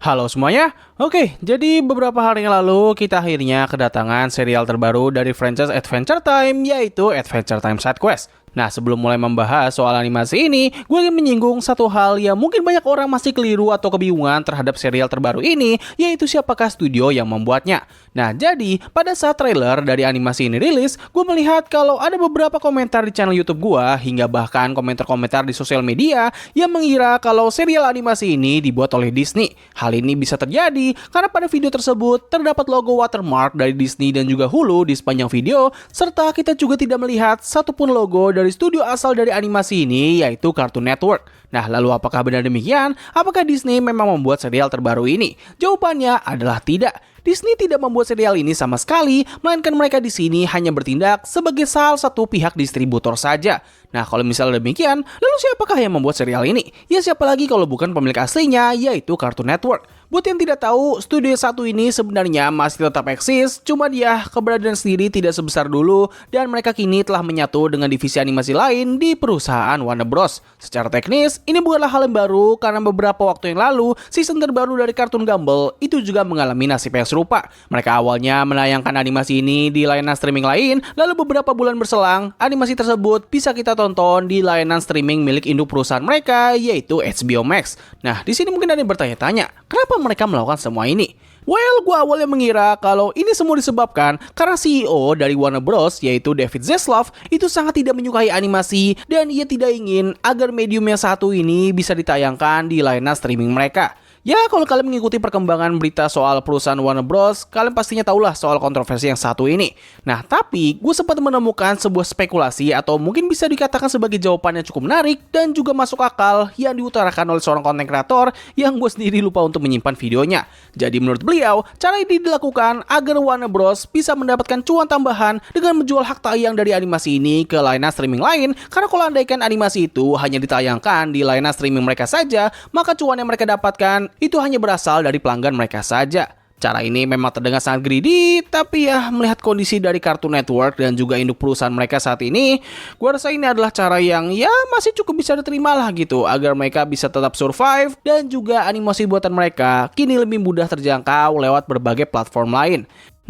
Halo semuanya, oke, jadi beberapa hari yang lalu kita akhirnya kedatangan serial terbaru dari franchise Adventure Time, yaitu Adventure Time Side Quest. Nah, sebelum mulai membahas soal animasi ini, gue ingin menyinggung satu hal yang mungkin banyak orang masih keliru atau kebingungan terhadap serial terbaru ini, yaitu siapakah studio yang membuatnya. Nah, jadi pada saat trailer dari animasi ini rilis, gue melihat kalau ada beberapa komentar di channel YouTube gue, hingga bahkan komentar-komentar di sosial media yang mengira kalau serial animasi ini dibuat oleh Disney. Hal ini bisa terjadi karena pada video tersebut terdapat logo watermark dari Disney dan juga Hulu di sepanjang video, serta kita juga tidak melihat satupun logo dari studio asal dari animasi ini, yaitu Cartoon Network. Nah, lalu apakah benar demikian? Apakah Disney memang membuat serial terbaru ini? Jawabannya adalah tidak. Disney tidak membuat serial ini sama sekali, melainkan mereka di sini hanya bertindak sebagai salah satu pihak distributor saja. Nah, kalau misalnya demikian, lalu siapakah yang membuat serial ini? Ya siapa lagi kalau bukan pemilik aslinya, yaitu Cartoon Network. Buat yang tidak tahu, studio satu ini sebenarnya masih tetap eksis, cuma dia keberadaan sendiri tidak sebesar dulu, dan mereka kini telah menyatu dengan divisi animasi lain di perusahaan Warner Bros. Secara teknis, ini bukanlah hal yang baru karena beberapa waktu yang lalu, season terbaru dari kartun Gumball itu juga mengalami nasib yang serupa. Mereka awalnya menayangkan animasi ini di layanan streaming lain, lalu beberapa bulan berselang, animasi tersebut bisa kita tonton di layanan streaming milik induk perusahaan mereka, yaitu HBO Max. Nah, di sini mungkin ada yang bertanya-tanya, kenapa mereka melakukan semua ini? Well, gue awalnya mengira kalau ini semua disebabkan karena CEO dari Warner Bros, yaitu David Zaslav, itu sangat tidak menyukai animasi dan ia tidak ingin agar medium yang satu ini bisa ditayangkan di layanan streaming mereka. Ya, kalau kalian mengikuti perkembangan berita soal perusahaan Warner Bros, kalian pastinya tahulah soal kontroversi yang satu ini. Nah, tapi gue sempat menemukan sebuah spekulasi atau mungkin bisa dikatakan sebagai jawaban yang cukup menarik dan juga masuk akal yang diutarakan oleh seorang konten kreator yang gue sendiri lupa untuk menyimpan videonya. Jadi menurut beliau, cara ini dilakukan agar Warner Bros bisa mendapatkan cuan tambahan dengan menjual hak tayang dari animasi ini ke layanan streaming lain, karena kalau andaikan animasi itu hanya ditayangkan di layanan streaming mereka saja, maka cuan yang mereka dapatkan itu hanya berasal dari pelanggan mereka saja. Cara ini memang terdengar sangat greedy, tapi ya melihat kondisi dari Cartoon Network dan juga induk perusahaan mereka saat ini, gua rasa ini adalah cara yang ya masih cukup bisa diterima lah gitu, agar mereka bisa tetap survive dan juga animasi buatan mereka kini lebih mudah terjangkau lewat berbagai platform lain.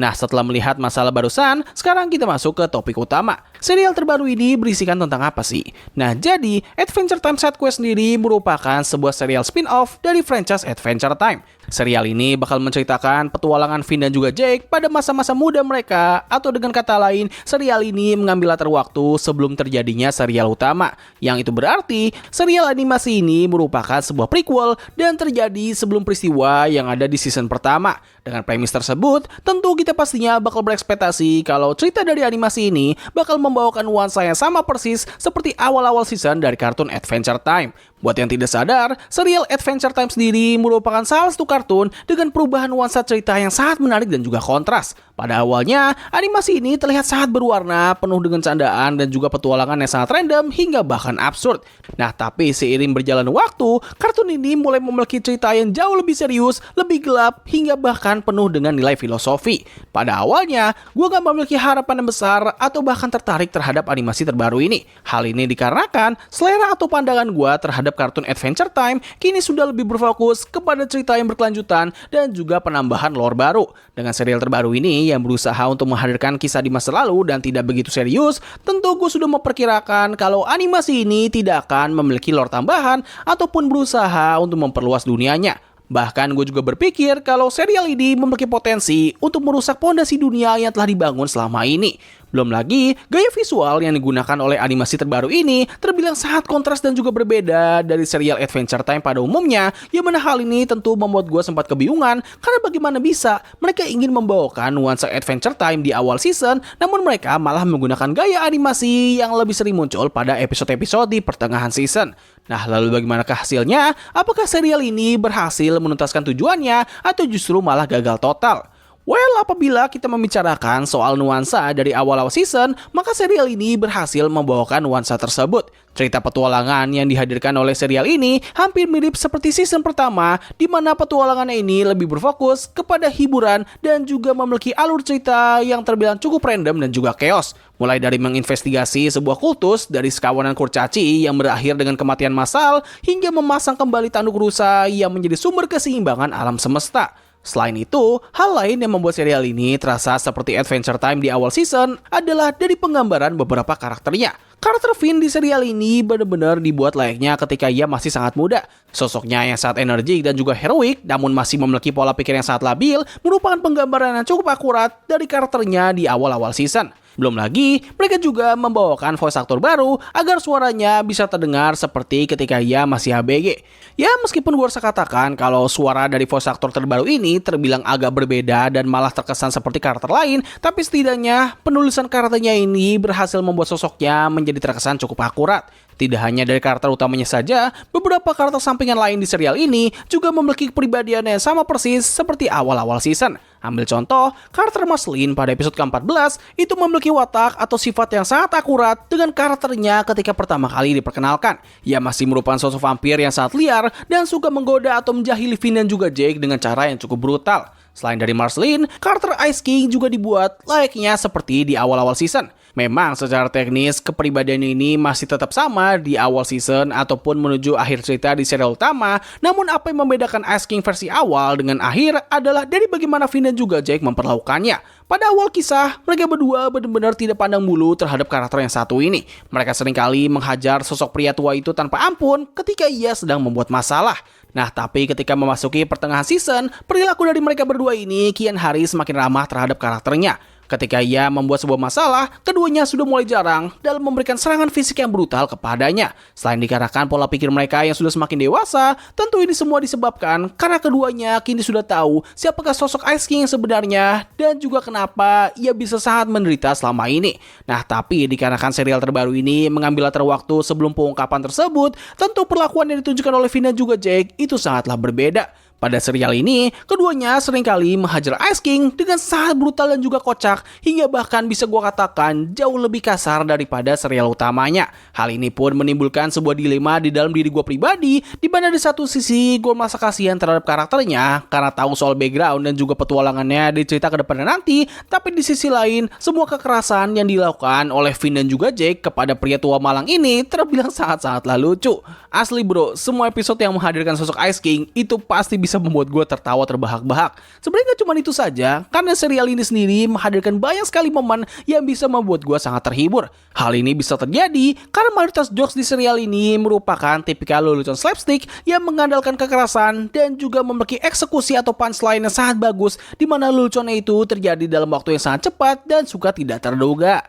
Nah, setelah melihat masalah barusan, sekarang kita masuk ke topik utama. Serial terbaru ini berisikan tentang apa sih? Nah, jadi Adventure Time Side Quest sendiri merupakan sebuah serial spin-off dari franchise Adventure Time. Serial ini bakal menceritakan petualangan Finn dan juga Jake pada masa-masa muda mereka, atau dengan kata lain, serial ini mengambil latar waktu sebelum terjadinya serial utama. Yang itu berarti, serial animasi ini merupakan sebuah prequel dan terjadi sebelum peristiwa yang ada di season pertama. Dengan premis tersebut, tentu kita pastinya bakal berekspektasi kalau cerita dari animasi ini bakal membawakan nuansa yang sama persis seperti awal-awal season dari kartun Adventure Time. Buat yang tidak sadar, serial Adventure Time sendiri merupakan salah satu kartun dengan perubahan nuansa cerita yang sangat menarik dan juga kontras. Pada awalnya, animasi ini terlihat sangat berwarna, penuh dengan candaan dan juga petualangan yang sangat random hingga bahkan absurd. Nah, tapi seiring berjalan waktu, kartun ini mulai memiliki cerita yang jauh lebih serius, lebih gelap, hingga bahkan penuh dengan nilai filosofi. Pada awalnya, gue gak memiliki harapan yang besar atau bahkan tertarik terhadap animasi terbaru ini. Hal ini dikarenakan selera atau pandangan gue terhadap kartun Adventure Time kini sudah lebih berfokus kepada cerita yang berkelanjutan dan juga penambahan lore baru. Dengan serial terbaru ini yang berusaha untuk menghadirkan kisah di masa lalu dan tidak begitu serius, tentu gue sudah memperkirakan kalau animasi ini tidak akan memiliki lore tambahan ataupun berusaha untuk memperluas dunianya. Bahkan gue juga berpikir kalau serial ini memiliki potensi untuk merusak pondasi dunia yang telah dibangun selama ini. Belum lagi, gaya visual yang digunakan oleh animasi terbaru ini terbilang sangat kontras dan juga berbeda dari serial Adventure Time pada umumnya, yang mana hal ini tentu membuat gue sempat kebingungan karena bagaimana bisa mereka ingin membawakan nuansa Adventure Time di awal season, namun mereka malah menggunakan gaya animasi yang lebih sering muncul pada episode-episode di pertengahan season. Nah, lalu bagaimanakah hasilnya? Apakah serial ini berhasil menuntaskan tujuannya atau justru malah gagal total? Well, apabila kita membicarakan soal nuansa dari awal-awal season, maka serial ini berhasil membawakan nuansa tersebut. Cerita petualangan yang dihadirkan oleh serial ini hampir mirip seperti season pertama, di mana petualangan ini lebih berfokus kepada hiburan dan juga memiliki alur cerita yang terbilang cukup random dan juga chaos. Mulai dari menginvestigasi sebuah kultus dari sekawanan kurcaci yang berakhir dengan kematian massal, hingga memasang kembali tanduk rusa yang menjadi sumber keseimbangan alam semesta. Selain itu, hal lain yang membuat serial ini terasa seperti Adventure Time di awal season adalah dari penggambaran beberapa karakternya. Karakter Finn di serial ini benar-benar dibuat layaknya ketika ia masih sangat muda. Sosoknya yang sangat energik dan juga heroik, namun masih memiliki pola pikir yang sangat labil, merupakan penggambaran yang cukup akurat dari karakternya di awal-awal season. Belum lagi, mereka juga membawakan voice actor baru agar suaranya bisa terdengar seperti ketika ia masih ABG. Ya, meskipun gue harus katakan kalau suara dari voice actor terbaru ini terbilang agak berbeda dan malah terkesan seperti karakter lain, tapi setidaknya penulisan karakternya ini berhasil membuat sosoknya menjadi terkesan cukup akurat. Tidak hanya dari karakter utamanya saja, beberapa karakter sampingan lain di serial ini juga memiliki kepribadian yang sama persis seperti awal-awal season. Ambil contoh, karakter Marceline pada episode ke-14 itu memiliki watak atau sifat yang sangat akurat dengan karakternya ketika pertama kali diperkenalkan. Ia masih merupakan sosok vampir yang sangat liar dan suka menggoda atau menjahili Finn dan juga Jake dengan cara yang cukup brutal. Selain dari Marceline, karakter Ice King juga dibuat layaknya seperti di awal-awal season. Memang secara teknis kepribadian ini masih tetap sama di awal season ataupun menuju akhir cerita di serial utama, namun apa yang membedakan Ice King versi awal dengan akhir adalah dari bagaimana Finn dan juga Jake memperlakukannya. Pada awal kisah, mereka berdua benar-benar tidak pandang bulu terhadap karakter yang satu ini. Mereka seringkali menghajar sosok pria tua itu tanpa ampun ketika ia sedang membuat masalah. Nah, tapi ketika memasuki pertengahan season, perilaku dari mereka berdua ini kian hari semakin ramah terhadap karakternya. Ketika ia membuat sebuah masalah, keduanya sudah mulai jarang dalam memberikan serangan fisik yang brutal kepadanya. Selain dikarenakan pola pikir mereka yang sudah semakin dewasa, tentu ini semua disebabkan karena keduanya kini sudah tahu siapakah sosok Ice King yang sebenarnya dan juga kenapa ia bisa sangat menderita selama ini. Nah, tapi dikarenakan serial terbaru ini mengambil latar waktu sebelum pengungkapan tersebut, tentu perlakuan yang ditunjukkan oleh Finn dan juga Jake itu sangatlah berbeda. Pada serial ini, keduanya seringkali menghajar Ice King dengan sangat brutal dan juga kocak, hingga bahkan bisa gue katakan jauh lebih kasar daripada serial utamanya. Hal ini pun menimbulkan sebuah dilema di dalam diri gue pribadi, di mana di satu sisi gue merasa kasihan terhadap karakternya karena tahu soal background dan juga petualangannya di cerita ke depannya nanti, tapi di sisi lain, semua kekerasan yang dilakukan oleh Finn dan juga Jake kepada pria tua malang ini terbilang sangat-sangatlah lucu. Asli bro, semua episode yang menghadirkan sosok Ice King itu pasti bisa membuat gue tertawa terbahak-bahak. Sebenarnya cuma itu saja, karena serial ini sendiri menghadirkan banyak sekali momen yang bisa membuat gue sangat terhibur. Hal ini bisa terjadi karena mayoritas jokes di serial ini merupakan tipikal lelucon slapstick yang mengandalkan kekerasan dan juga memiliki eksekusi atau punchline yang sangat bagus, di mana leluconnya itu terjadi dalam waktu yang sangat cepat dan suka tidak terduga.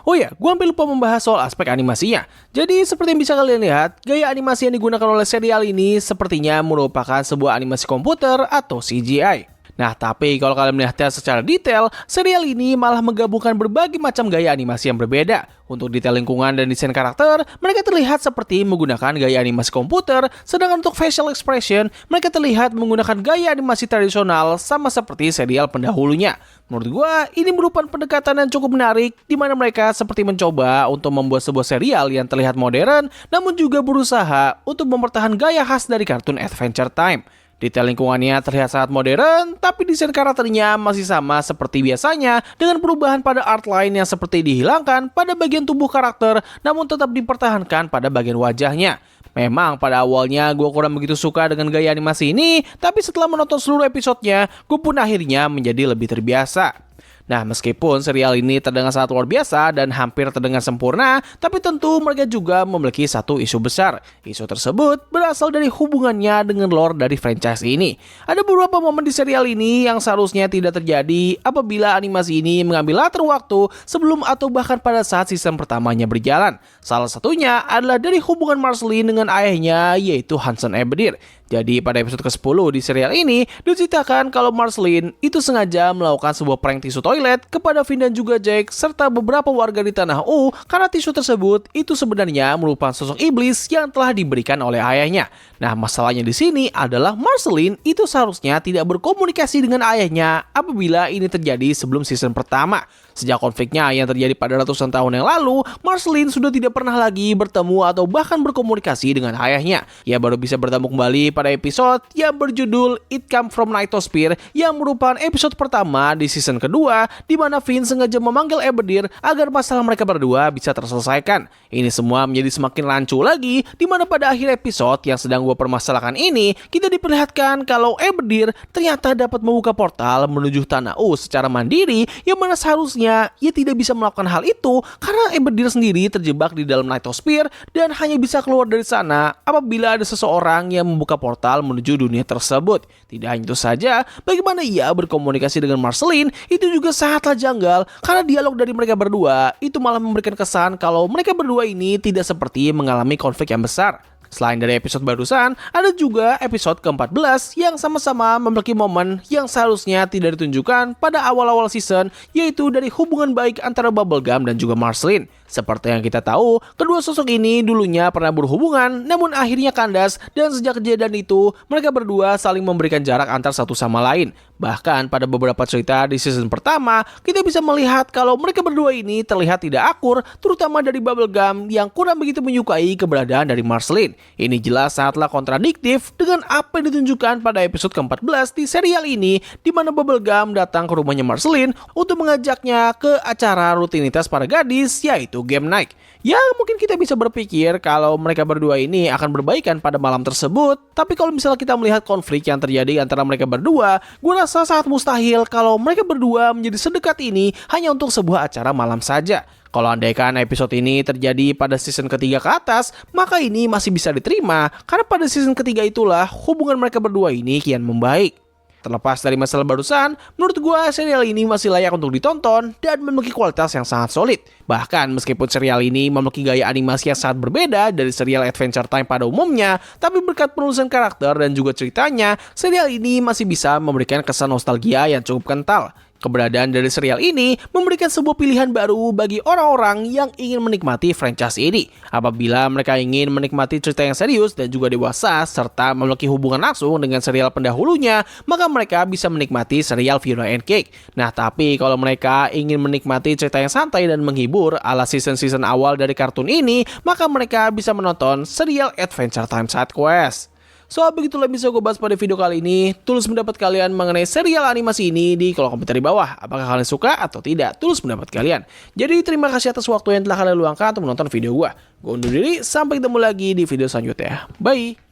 Oh ya, gue hampir lupa membahas soal aspek animasinya. Jadi seperti yang bisa kalian lihat, gaya animasi yang digunakan oleh serial ini sepertinya merupakan sebuah animasi komputer atau CGI. Nah, tapi kalau kalian melihatnya secara detail, serial ini malah menggabungkan berbagai macam gaya animasi yang berbeda. Untuk detail lingkungan dan desain karakter, mereka terlihat seperti menggunakan gaya animasi komputer, sedangkan untuk facial expression, mereka terlihat menggunakan gaya animasi tradisional sama seperti serial pendahulunya. Menurut gua, ini merupakan pendekatan yang cukup menarik, di mana mereka seperti mencoba untuk membuat sebuah serial yang terlihat modern, namun juga berusaha untuk mempertahankan gaya khas dari kartun Adventure Time. Detail lingkungannya terlihat sangat modern, tapi desain karakternya masih sama seperti biasanya dengan perubahan pada art line yang seperti dihilangkan pada bagian tubuh karakter namun tetap dipertahankan pada bagian wajahnya. Memang pada awalnya gue kurang begitu suka dengan gaya animasi ini, tapi setelah menonton seluruh episodenya, gue pun akhirnya menjadi lebih terbiasa. Nah, meskipun serial ini terdengar sangat luar biasa dan hampir terdengar sempurna, tapi tentu mereka juga memiliki satu isu besar. Isu tersebut berasal dari hubungannya dengan lore dari franchise ini. Ada beberapa momen di serial ini yang seharusnya tidak terjadi apabila animasi ini mengambil latar waktu sebelum atau bahkan pada saat season pertamanya berjalan. Salah satunya adalah dari hubungan Marceline dengan ayahnya, yaitu Hansen Ebedir. Jadi pada episode ke-10 di serial ini diceritakan kalau Marceline itu sengaja melakukan sebuah prank tisu toilet kepada Finn dan juga Jake serta beberapa warga di Tanah U karena tisu tersebut itu sebenarnya merupakan sosok iblis yang telah diberikan oleh ayahnya. Nah, masalahnya di sini adalah Marceline itu seharusnya tidak berkomunikasi dengan ayahnya apabila ini terjadi sebelum season pertama. Sejak konfliknya yang terjadi pada ratusan tahun yang lalu, Marceline sudah tidak pernah lagi bertemu atau bahkan berkomunikasi dengan ayahnya. Ia baru bisa bertemu kembali pada episode yang berjudul It Come From Nightosphere yang merupakan episode pertama di season kedua di mana Finn sengaja memanggil Ebedir agar masalah mereka berdua bisa terselesaikan. Ini semua menjadi semakin rancu lagi di mana pada akhir episode yang sedang gue permasalahkan ini kita diperlihatkan kalau Ebedir ternyata dapat membuka portal menuju Tanah U secara mandiri yang mana seharusnya ia tidak bisa melakukan hal itu karena Ebedir sendiri terjebak di dalam Nightosphere dan hanya bisa keluar dari sana apabila ada seseorang yang membuka portal menuju dunia tersebut. Tidak hanya itu saja, bagaimana ia berkomunikasi dengan Marceline itu juga sangatlah janggal karena dialog dari mereka berdua itu malah memberikan kesan kalau mereka berdua ini tidak seperti mengalami konflik yang besar. Selain dari episode barusan, ada juga episode ke-14 yang sama-sama memiliki momen yang seharusnya tidak ditunjukkan pada awal-awal season, yaitu dari hubungan baik antara Bubblegum dan juga Marceline. Seperti yang kita tahu, kedua sosok ini dulunya pernah berhubungan, namun akhirnya kandas dan sejak kejadian itu, mereka berdua saling memberikan jarak antar satu sama lain. Bahkan pada beberapa cerita di season pertama, kita bisa melihat kalau mereka berdua ini terlihat tidak akur, terutama dari Bubblegum yang kurang begitu menyukai keberadaan dari Marceline. Ini jelas sangatlah kontradiktif dengan apa yang ditunjukkan pada episode ke-14 di serial ini, di mana Bubblegum datang ke rumahnya Marceline untuk mengajaknya ke acara rutinitas para gadis, yaitu game night. Ya, mungkin kita bisa berpikir kalau mereka berdua ini akan berbaikan pada malam tersebut, tapi kalau misalnya kita melihat konflik yang terjadi antara mereka berdua, gue rasa sangat mustahil kalau mereka berdua menjadi sedekat ini hanya untuk sebuah acara malam saja. Kalau andaikan episode ini terjadi pada season ketiga ke atas, maka ini masih bisa diterima, karena pada season ketiga itulah hubungan mereka berdua ini kian membaik. Terlepas dari masalah barusan, menurut gue serial ini masih layak untuk ditonton dan memiliki kualitas yang sangat solid. Bahkan meskipun serial ini memiliki gaya animasi yang sangat berbeda dari serial Adventure Time pada umumnya, tapi berkat penulisan karakter dan juga ceritanya, serial ini masih bisa memberikan kesan nostalgia yang cukup kental. Keberadaan dari serial ini memberikan sebuah pilihan baru bagi orang-orang yang ingin menikmati franchise ini. Apabila mereka ingin menikmati cerita yang serius dan juga dewasa, serta memiliki hubungan langsung dengan serial pendahulunya, maka mereka bisa menikmati serial Fiona and Cake. Nah, tapi kalau mereka ingin menikmati cerita yang santai dan menghibur ala season-season awal dari kartun ini, maka mereka bisa menonton serial Adventure Time Side Quest. So, begitulah bisa gue bahas pada video kali ini. Tulis pendapat kalian mengenai serial animasi ini di kolom komentar di bawah. Apakah kalian suka atau tidak? Tulis pendapat kalian. Jadi terima kasih atas waktu yang telah kalian luangkan untuk menonton video gue. Gue undur diri, sampai ketemu lagi di video selanjutnya. Bye!